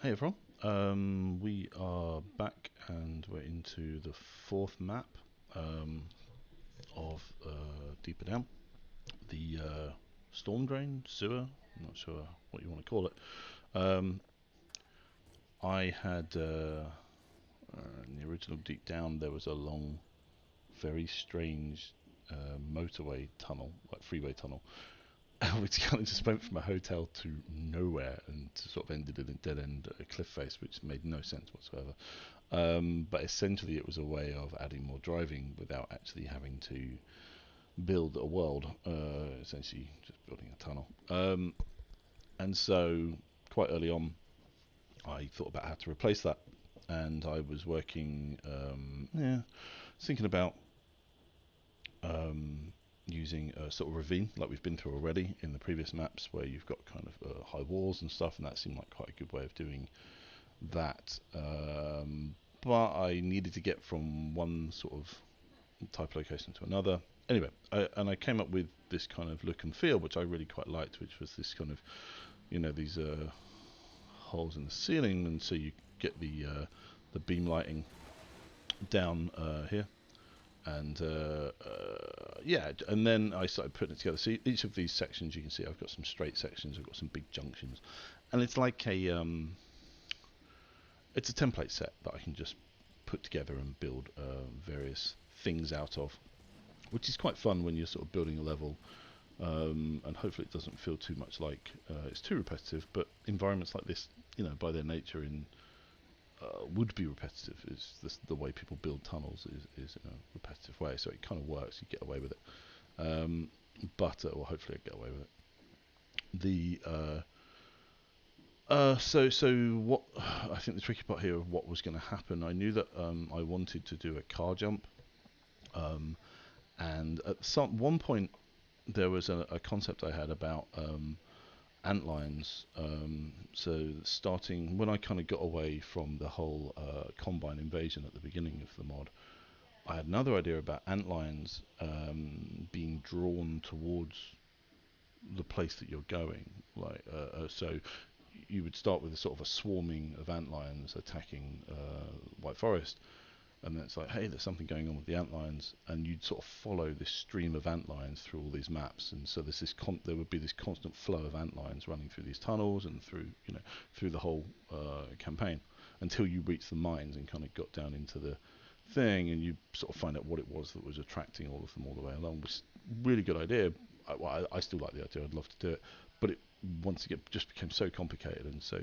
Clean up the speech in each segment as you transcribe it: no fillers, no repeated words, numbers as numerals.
Hey everyone, we are back and we're into the fourth map um, of Deeper Down, the storm drain, sewer, I'm not sure what you want to call it. Um, I had, in the original Deep Down, there was a long, very strange motorway tunnel, like freeway tunnel, which kind of just went from a hotel to nowhere and sort of ended in a dead end cliff face, which made no sense whatsoever. But essentially, it was a way of adding more driving without actually having to build a world. Essentially, just building a tunnel. And so, quite early on, I thought about how to replace that, and I was working, thinking about um, using a sort of ravine like we've been through already in the previous maps, where you've got kind of high walls and stuff, and that seemed like quite a good way of doing that. But I needed to get from one sort of type location to another. Anyway, I came up with this kind of look and feel, which I really quite liked, which was this kind of, these holes in the ceiling, and so you get the beam lighting down here, and yeah, and then I started putting it together. So each of these sections, you can see I've got some straight sections, I've got some big junctions, and it's like it's a template set that I can just put together and build various things out of, which is quite fun when you're sort of building a level. And hopefully it doesn't feel too much like it's too repetitive. But environments like this, by their nature, would be repetitive. Is this the way people build tunnels? Is in a repetitive way, so it kind of works. You get away with it. But or hopefully I get away with it. The so what I think the tricky part here of what was going to happen, I knew that I wanted to do a car jump, um, and at one point there was a concept I had about antlines. So starting when I kind of got away from the whole combine invasion at the beginning of the mod, I had another idea about antlines being drawn towards the place that you're going. So you would start with a sort of a swarming of antlions attacking White Forest, and then it's like, hey, there's something going on with the antlions, and you'd sort of follow this stream of antlions through all these maps, and so there would be this constant flow of antlions running through these tunnels and through the whole campaign until you reach the mines and kind of got down into the thing, and you sort of find out what it was that was attracting all of them all the way along. Which is a really good idea. I still like the idea. I'd love to do it, but it once again just became so complicated and so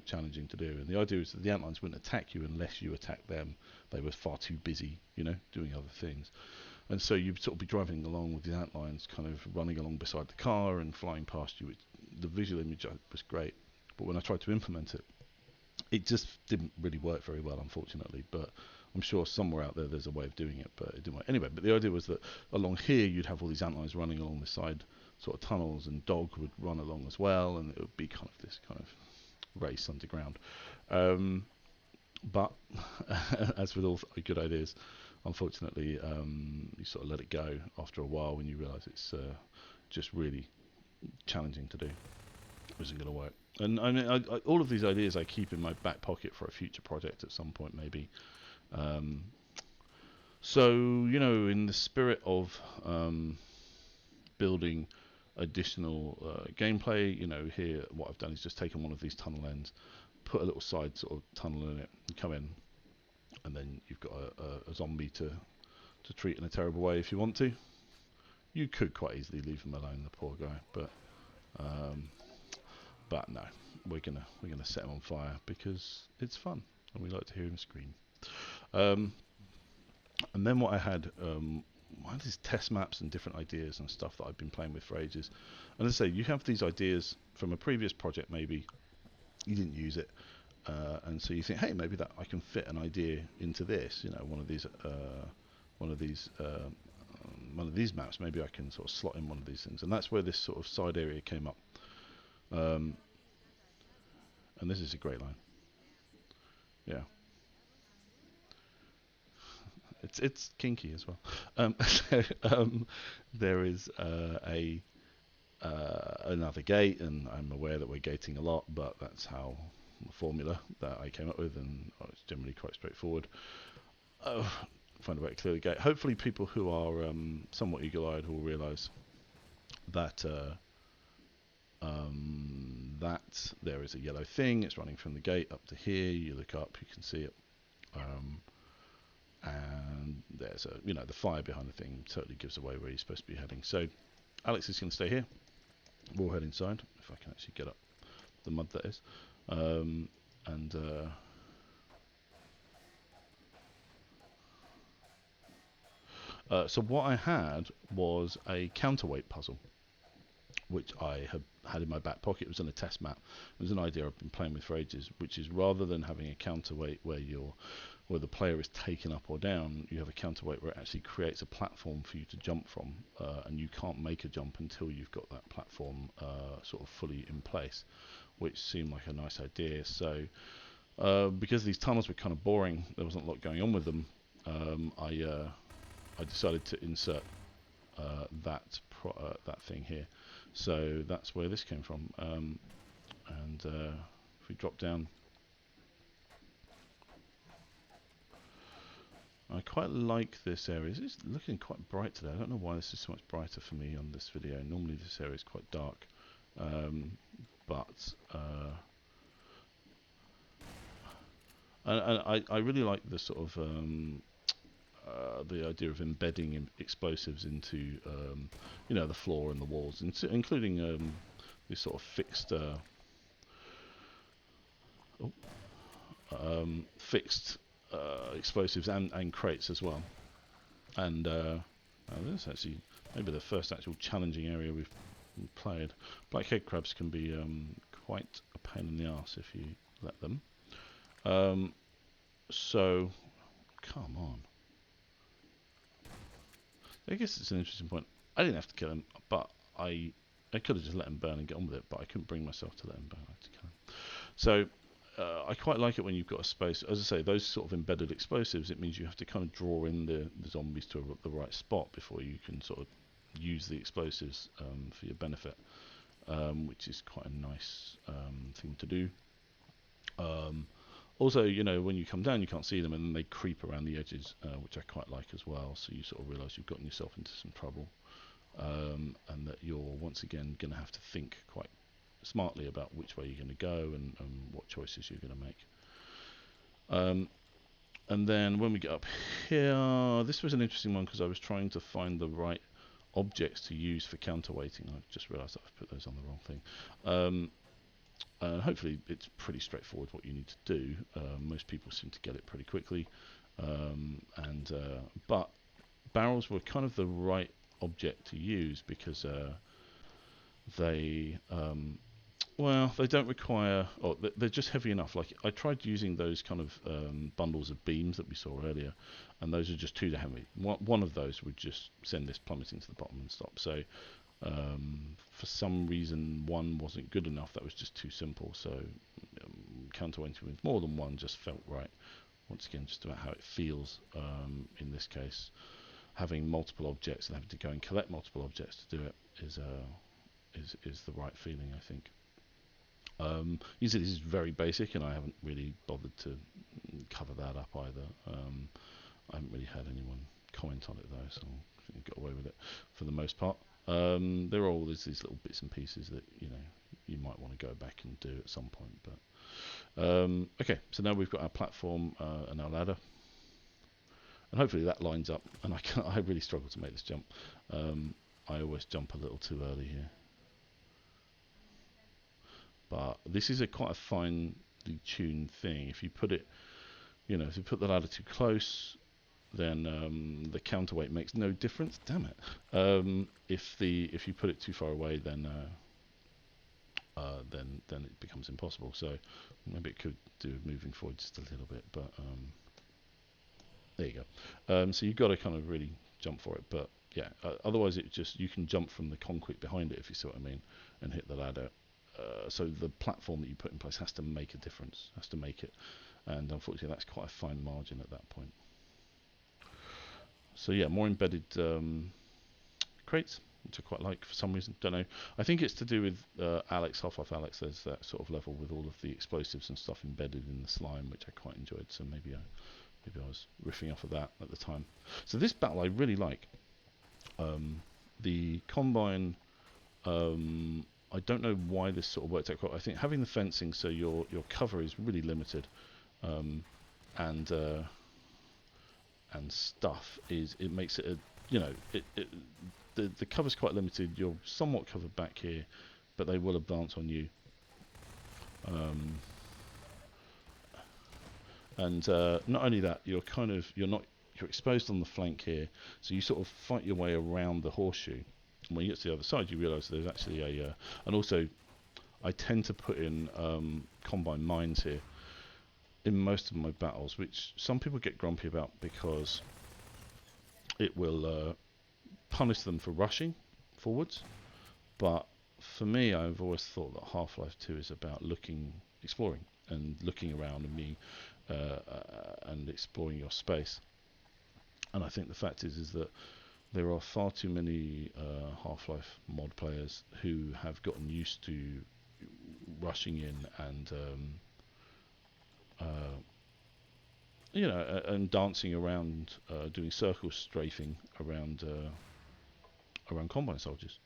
challenging to do. And the idea is that the antlions wouldn't attack you unless you attacked them. They were far too busy, doing other things. And so you'd sort of be driving along with the antlions kind of running along beside the car and flying past you. The visual image was great, but when I tried to implement it, it just didn't really work very well, unfortunately. But I'm sure somewhere out there's a way of doing it, but it didn't work. Anyway, but the idea was that along here you'd have all these antlions running along the side sort of tunnels, and dog would run along as well, and it would be kind of this kind of race underground. Um, but as with all good ideas, unfortunately, you sort of let it go after a while when you realise it's just really challenging to do. It wasn't going to work. And I mean, all of these ideas I keep in my back pocket for a future project at some point, maybe. Um, so, in the spirit of building additional gameplay, here what I've done is just taken one of these tunnel ends, put a little side sort of tunnel in it, and come in, and then you've got a zombie to treat in a terrible way if you want to. You could quite easily leave him alone, the poor guy, um, but no, we're gonna set him on fire because it's fun and we like to hear him scream. Um, and then what I had these test maps and different ideas and stuff that I've been playing with for ages. And as I say, you have these ideas from a previous project, maybe you didn't use it, and so you think, hey, maybe that I can fit an idea into this. One of these, one of these, one of these maps. Maybe I can sort of slot in one of these things, and that's where this sort of side area came up. Um, and this is a great line. Yeah, it's kinky as well. So there is a another gate, and I'm aware that we're gating a lot, but that's how formula that I came up with, and it's generally quite straightforward. Find a way to clear the gate. Hopefully people who are somewhat eagle-eyed will realise that that there is a yellow thing. It's running from the gate up to here. You look up, you can see it. And there's the fire behind the thing totally gives away where you're supposed to be heading. So Alex is going to stay here. We'll head inside, if I can actually get up the mud, that is. So what I had was a counterweight puzzle, which I had in my back pocket. It was in a test map. It was an idea I've been playing with for ages, which is rather than having a counterweight where the player is taken up or down, you have a counterweight where it actually creates a platform for you to jump from, and you can't make a jump until you've got that platform sort of fully in place, which seemed like a nice idea. So because these tunnels were kind of boring, there wasn't a lot going on with them, I decided to insert that thing here. So that's where this came from. If we drop down, I quite like this area. It's looking quite bright today. I don't know why this is so much brighter for me on this video. Normally this area is quite dark, I really like the sort of the idea of embedding explosives into the floor and the walls, including these sort of fixed explosives and crates as well. And this is actually maybe the first actual challenging area we've played. Blackhead crabs can be quite a pain in the arse if you let them. So, come on. I guess it's an interesting point. I didn't have to kill him, but I could have just let him burn and get on with it, but I couldn't bring myself to let him burn. I had to kill him. So I quite like it when you've got a space. As I say, those sort of embedded explosives, it means you have to kind of draw in the zombies to the right spot before you can sort of use the explosives for your benefit, which is quite a nice thing to do. Also, when you come down, you can't see them, and then they creep around the edges, which I quite like as well. So you sort of realise you've gotten yourself into some trouble, and that you're once again going to have to think quite smartly about which way you're going to go and what choices you're going to make. And then when we get up here, this was an interesting one because I was trying to find the right objects to use for counterweighting. I've just realised that I've put those on the wrong thing. Hopefully it's pretty straightforward what you need to do. Most people seem to get it pretty quickly, but barrels were kind of the right object to use because they don't require, or they're just heavy enough. Like I tried using those kind of bundles of beams that we saw earlier, and those are just too heavy. One of those would just send this plummeting to the bottom and stop. So for some reason one wasn't good enough. That was just too simple. So counterweighting with more than one just felt right. Once again, just about how it feels in this case. Having multiple objects and having to go and collect multiple objects to do it is the right feeling, I think. You see, this is very basic, and I haven't really bothered to cover that up either. I haven't really had anyone comment on it though, so I think I got away with it for the most part. There are all these little bits and pieces that you might want to go back and do at some point. But okay, so now we've got our platform and our ladder, and hopefully that lines up. And I really struggle to make this jump. I always jump a little too early here. But this is quite a finely tuned thing. If you put it, if you put the ladder too close, then the counterweight makes no difference. Damn it! If you put it too far away, then it becomes impossible. So maybe it could do moving forward just a little bit. But there you go. So you've got to kind of really jump for it. But yeah, otherwise you can jump from the concrete behind it, if you see what I mean, and hit the ladder. So the platform that you put in place has to make a difference, has to make it, and unfortunately that's quite a fine margin at that point. So yeah, more embedded crates, which I quite like for some reason. Don't know. I think it's to do with Alex, Half-Life Alex. There's that sort of level with all of the explosives and stuff embedded in the slime, which I quite enjoyed. So maybe I was riffing off of that at the time. So this battle I really like. The Combine. I don't know why this sort of worked out quite. I think having the fencing so your cover is really limited, um, and stuff is it makes it a the cover's quite limited. You're somewhat covered back here, but they will advance on you. And not only that, you're exposed on the flank here, so you sort of fight your way around the horseshoe. And when you get to the other side, you realise there's actually and also I tend to put in combine mines here in most of my battles, which some people get grumpy about because it will punish them for rushing forwards. But for me, I've always thought that Half-Life 2 is about exploring, and looking around and being and exploring your space. And I think the fact is that there are far too many Half-Life mod players who have gotten used to rushing in and and dancing around, doing circle strafing around Combine soldiers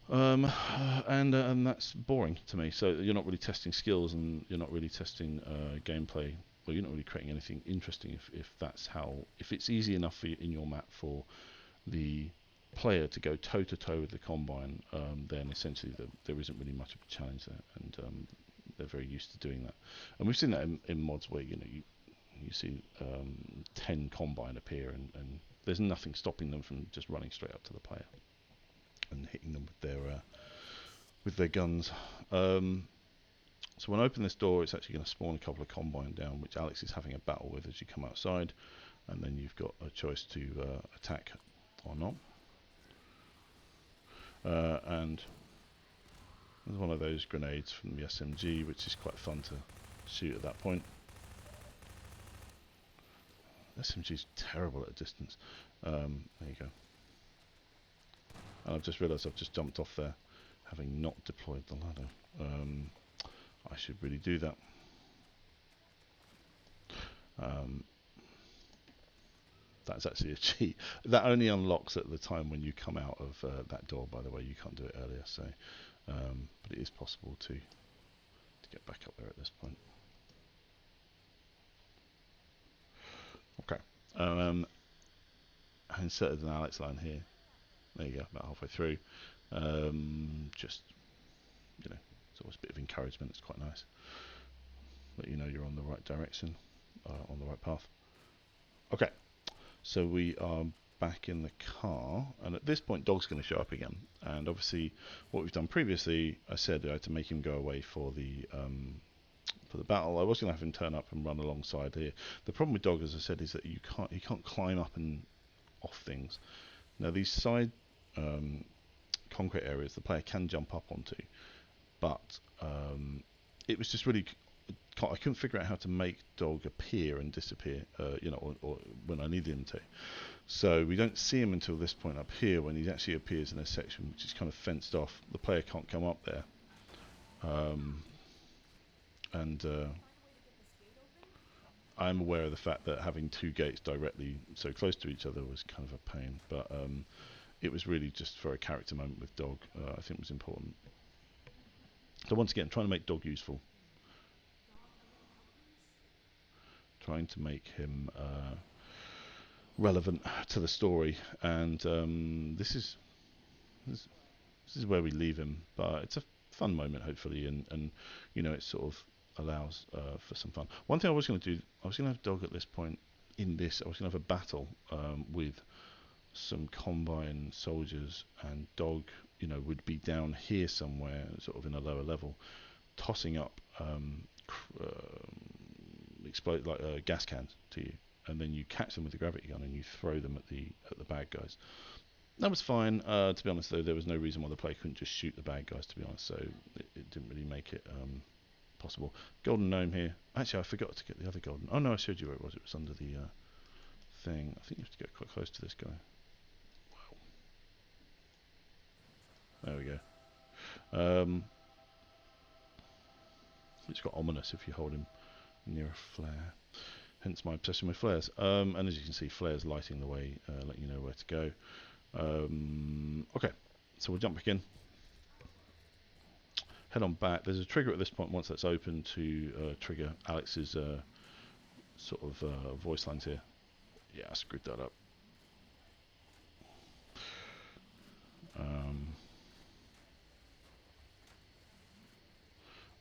and that's boring to me. So you're not really testing skills, and you're not really testing gameplay. Well, you're not really creating anything interesting if it's easy enough in your map for the player to go toe to toe with the Combine, then essentially there isn't really much of a challenge there, and they're very used to doing that. And we've seen that in mods where you see 10 Combine appear, and there's nothing stopping them from just running straight up to the player and hitting them with their guns. So when I open this door, it's actually going to spawn a couple of Combine down, which Alex is having a battle with as you come outside, and then you've got a choice to attack or not. And there's one of those grenades from the SMG, which is quite fun to shoot at that point. SMG is terrible at a distance. There you go. And I've just realised I've just jumped off there, having not deployed the ladder. I should really do that. That's actually a cheat. That only unlocks at the time when you come out of that door, by the way. You can't do it earlier, so but it is possible to get back up there at this point. Okay. I inserted an Alex line here. There you go, about halfway through. Just, it's always a bit of encouragement. It's quite nice. Let you know you're on the right direction, on the right path. Okay, so we are back in the car, and at this point Dog's going to show up again. And obviously what we've done previously, I said I had to make him go away for the battle. I was going to have him turn up and run alongside here. The problem with Dog, as I said, is that he can't climb up and off things. Now these side concrete areas the player can jump up onto, but it was just really I couldn't figure out how to make Dog appear and disappear, or when I needed him to. So we don't see him until this point up here, when he actually appears in a section which is kind of fenced off. The player can't come up there, and I'm aware of the fact that having two gates directly so close to each other was kind of a pain, but it was really just for a character moment with Dog. I think it was important. So once again, trying to make Dog useful, trying to make him relevant to the story, and this is where we leave him. But it's a fun moment, hopefully, and it sort of allows for some fun. One thing I was going to do, I was going to have Dog at this point in this. I was going to have a battle with some Combine soldiers, and Dog, would be down here somewhere, sort of in a lower level, tossing up explode like gas cans to you, and then you catch them with the gravity gun and you throw them at the bad guys. That was fine. To be honest, though, there was no reason why the player couldn't just shoot the bad guys, to be honest, so it didn't really make it possible. Golden gnome here. Actually, I forgot to get the other golden. Oh no, I showed you where it was. It was under the thing. I think you have to get quite close to this guy. Wow. There we go. It's got ominous if you hold him near a flare. Hence my obsession with flares. And as you can see, flares lighting the way, letting you know where to go. Okay, so we'll jump back in. Head on back. There's a trigger at this point once that's open to trigger Alex's sort of voice lines here. Yeah, I screwed that up.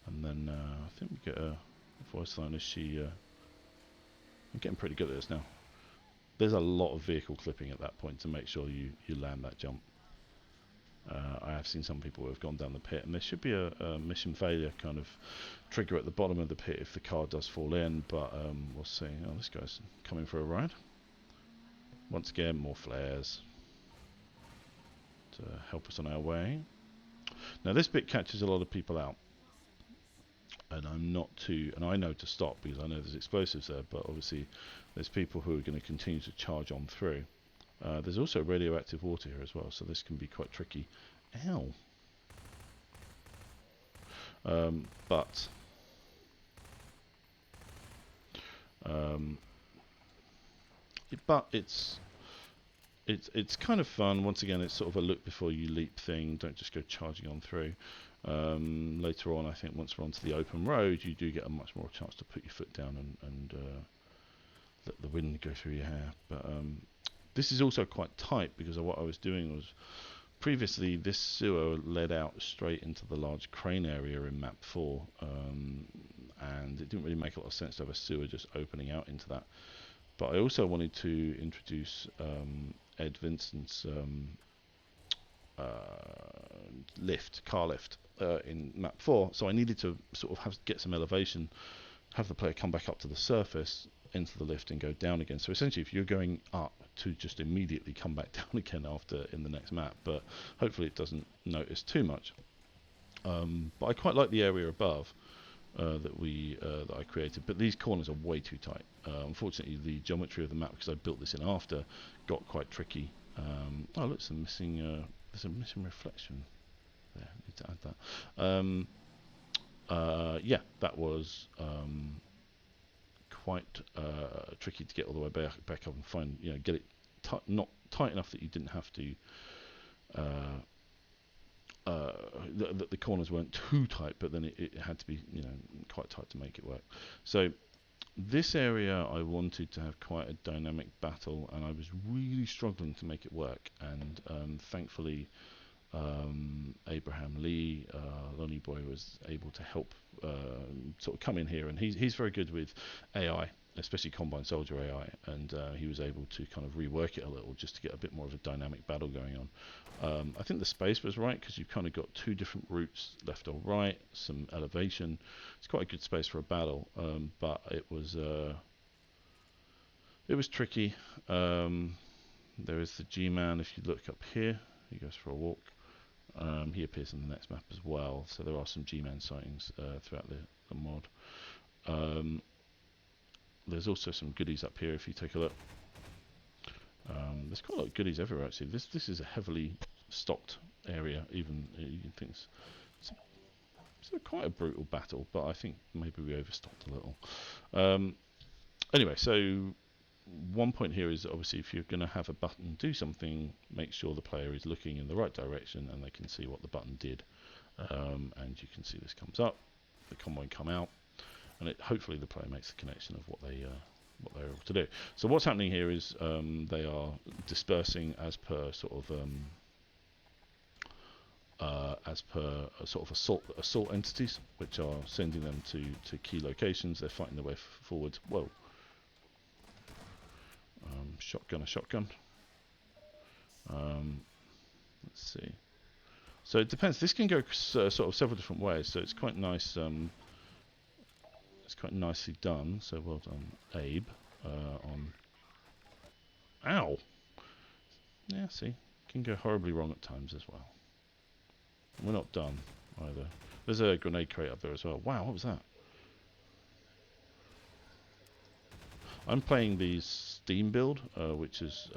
And then I think we get a voice line as she... I'm getting pretty good at this now. There's a lot of vehicle clipping at that point to make sure you land that jump. I have seen some people who have gone down the pit, and there should be a mission failure kind of trigger at the bottom of the pit if the car does fall in, but we'll see. Oh, this guy's coming for a ride. Once again, more flares to help us on our way. Now this bit catches a lot of people out, and I know to stop because I know there's explosives there, but obviously there's people who are going to continue to charge on through. There's also radioactive water here as well, so this can be quite tricky. Ow! But it's kind of fun. Once again, it's sort of a look before you leap thing. Don't just go charging on through. Later on, I think once we're onto the open road, you do get a much more chance to put your foot down and let the wind go through your hair. But this is also quite tight because of what I was doing was previously this sewer led out straight into the large crane area in map 4, and it didn't really make a lot of sense to have a sewer just opening out into that. But I also wanted to introduce Ed Vincent's car lift in map 4, so I needed to sort of get some elevation, have the player come back up to the surface into the lift and go down again. So essentially if you're going up, to just immediately come back down again after in the next map, but hopefully it doesn't notice too much. But I quite like the area above that I created, but these corners are way too tight. Unfortunately the geometry of the map, because I built this in after, got quite tricky. Oh look, there's a missing reflection there. I need to add that. Yeah, that was quite tricky to get all the way back up and find, get it not tight enough that you didn't have to the corners weren't too tight, but then it had to be quite tight to make it work. So this area I wanted to have quite a dynamic battle, and I was really struggling to make it work, and thankfully Abraham Lee, Lonely Boy, was able to help sort of come in here, and he's very good with AI, especially Combine Soldier AI, and he was able to kind of rework it a little just to get a bit more of a dynamic battle going on. I think the space was right because you've kind of got two different routes, left or right, some elevation. It's quite a good space for a battle, but it was tricky. There is the G-Man. If you look up here, he goes for a walk. He appears in the next map as well, so there are some G-Man sightings throughout the mod. There's also some goodies up here if you take a look. There's quite a lot of goodies everywhere actually. This is a heavily stocked area, even you think it's quite a brutal battle, but I think maybe we overstocked a little. Anyway, so one point here is obviously if you're going to have a button do something, make sure the player is looking in the right direction and they can see what the button did. And you can see this comes up, the convoy come out, and hopefully the player makes the connection of what they're able to do. So what's happening here is they are dispersing as per sort of assault entities, which are sending them to key locations. They're fighting their way forward. Whoa. Shotgun. Let's see. So it depends. This can go sort of several different ways. So it's quite nice. It's quite nicely done. So well done, Abe. On. Ow. Yeah. See, can go horribly wrong at times as well. We're not done either. There's a grenade crate up there as well. Wow, what was that? I'm playing these Steam build, which has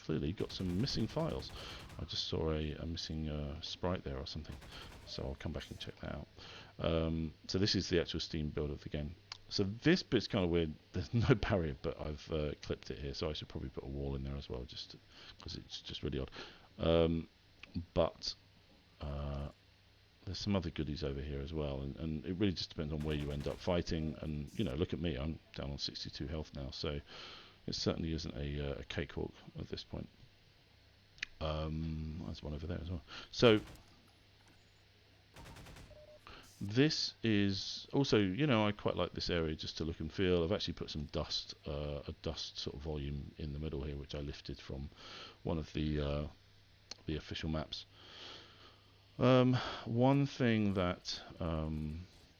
clearly got some missing files. I just saw a missing sprite there or something, so I'll come back and check that out. So this is the actual Steam build of the game. So this bit's kind of weird. There's no barrier, but I've clipped it here, so I should probably put a wall in there as well, just because it's just really odd. But there's some other goodies over here as well, and it really just depends on where you end up fighting. And look at me, I'm down on 62 health now, so it certainly isn't a cakewalk at this point. There's one over there as well. So this is also, I quite like this area just to look and feel. I've actually put some dust, a dust sort of volume in the middle here, which I lifted from one of the official maps. One thing that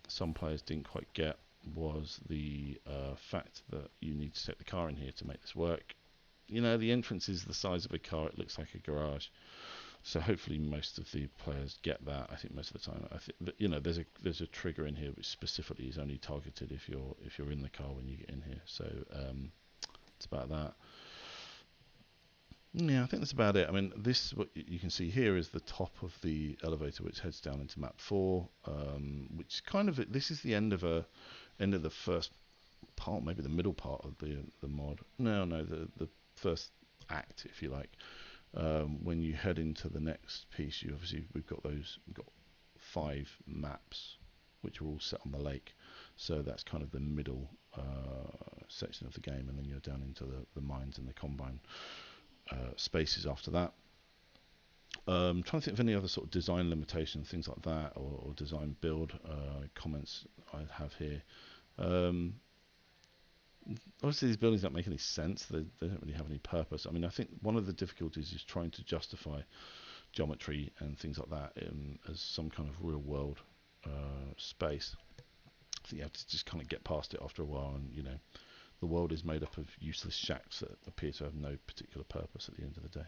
some players didn't quite get was the fact that you need to set the car in here to make this work. The entrance is the size of a car, it looks like a garage. So hopefully most of the players get that. I think most of the time, I think that, there's a trigger in here which specifically is only targeted if you're in the car when you get in here. So it's about that. Yeah, I think that's about it. I mean, what you can see here is the top of the elevator, which heads down into map 4, which kind of, this is the end of the first part, maybe the middle part of the mod. No, the first act, if you like. When you head into the next piece, we've got 5 maps, which are all set on the lake. So that's kind of the middle section of the game, and then you're down into the mines and the combine spaces after that. Trying to think of any other sort of design limitations, things like that, or design build comments I have here. Obviously these buildings don't make any sense. They don't really have any purpose. I mean, I think one of the difficulties is trying to justify geometry and things like that as some kind of real world space. I think you have to just kind of get past it after a while, and the world is made up of useless shacks that appear to have no particular purpose at the end of the day.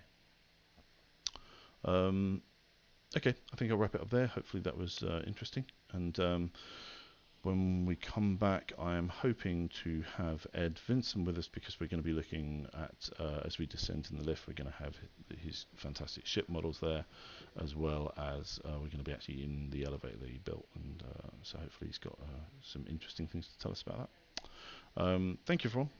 Okay, I think I'll wrap it up there. Hopefully that was interesting. And when we come back, I am hoping to have Ed Vinson with us, because we're going to be looking at, as we descend in the lift, we're going to have his fantastic ship models there, as well as we're going to be actually in the elevator that he built. And so hopefully he's got some interesting things to tell us about that. Thank you, everyone.